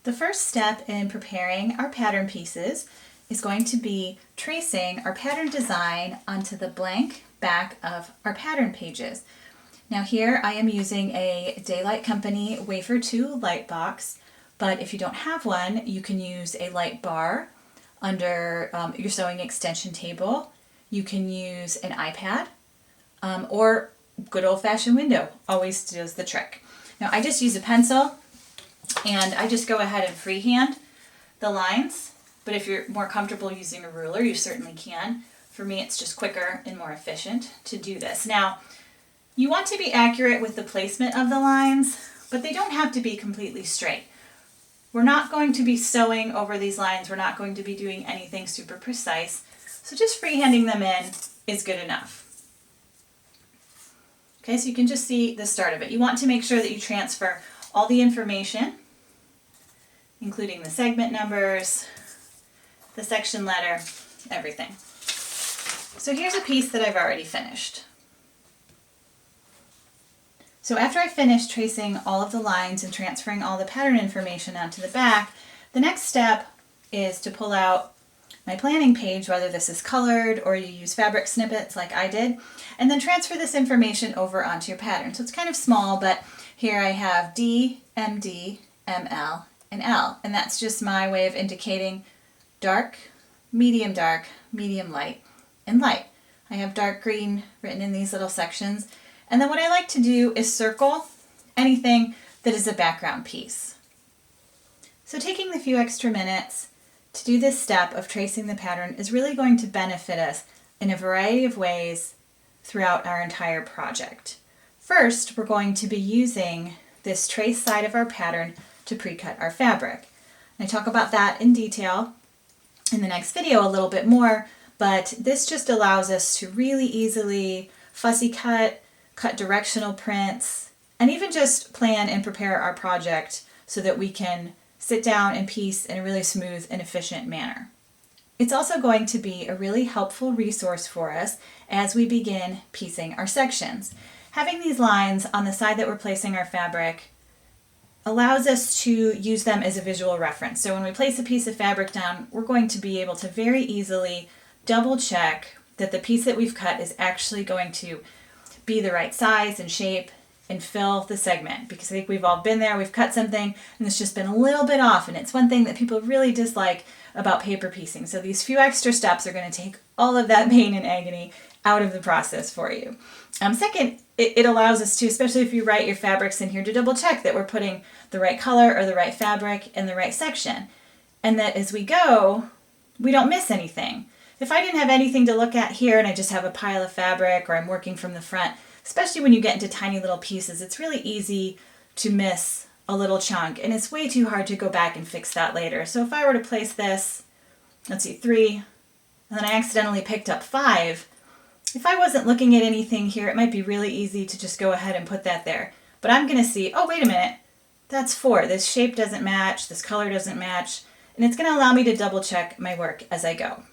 The first step in preparing our pattern pieces is going to be tracing our pattern design onto the blank back of our pattern pages. Now here I am using a Daylight Company Wafer 2 light box, but if you don't have one, you can use a light bar under your sewing extension table. You can use an iPad or good old-fashioned window, always does the trick. Now I just use a pencil and I just go ahead and freehand the lines, but if you're more comfortable using a ruler, you certainly can. For me, it's just quicker and more efficient to do this. Now, you want to be accurate with the placement of the lines, but they don't have to be completely straight. We're not going to be sewing over these lines. We're not going to be doing anything super precise. So just freehanding them in is good enough. Okay, so you can just see the start of it. You want to make sure that you transfer all the information, including the segment numbers, the section letter, everything. So here's a piece that I've already finished. So after I finish tracing all of the lines and transferring all the pattern information onto the back, the next step is to pull out my planning page, whether this is colored or you use fabric snippets like I did, and then transfer this information over onto your pattern. So it's kind of small, but here I have D, MD, ML, and L, and that's just my way of indicating dark, medium light, and light. I have dark green written in these little sections. And then what I like to do is circle anything that is a background piece. So taking the few extra minutes to do this step of tracing the pattern is really going to benefit us in a variety of ways throughout our entire project. First, we're going to be using this trace side of our pattern to pre-cut our fabric. And I talk about that in detail in the next video a little bit more, but this just allows us to really easily fussy cut directional prints, and even just plan and prepare our project so that we can sit down and piece in a really smooth and efficient manner. It's also going to be a really helpful resource for us as we begin piecing our sections. Having these lines on the side that we're placing our fabric allows us to use them as a visual reference. So when we place a piece of fabric down, we're going to be able to very easily double check that the piece that we've cut is actually going to be the right size and shape and fill the segment, because I think we've all been there. We've cut something and it's just been a little bit off, and it's one thing that people really dislike about paper piecing. So these few extra steps are going to take all of that pain and agony out of the process for you. Second, it allows us to, especially if you write your fabrics in here, to double check that we're putting the right color or the right fabric in the right section, and that as we go, we don't miss anything. If I didn't have anything to look at here and I just have a pile of fabric, or I'm working from the front, especially when you get into tiny little pieces, it's really easy to miss a little chunk, and it's way too hard to go back and fix that later. So if I were to place this, let's see, 3, and then I accidentally picked up 5, if I wasn't looking at anything here, it might be really easy to just go ahead and put that there. But I'm going to see, oh, wait a minute, that's 4. This shape doesn't match, this color doesn't match, and it's going to allow me to double check my work as I go.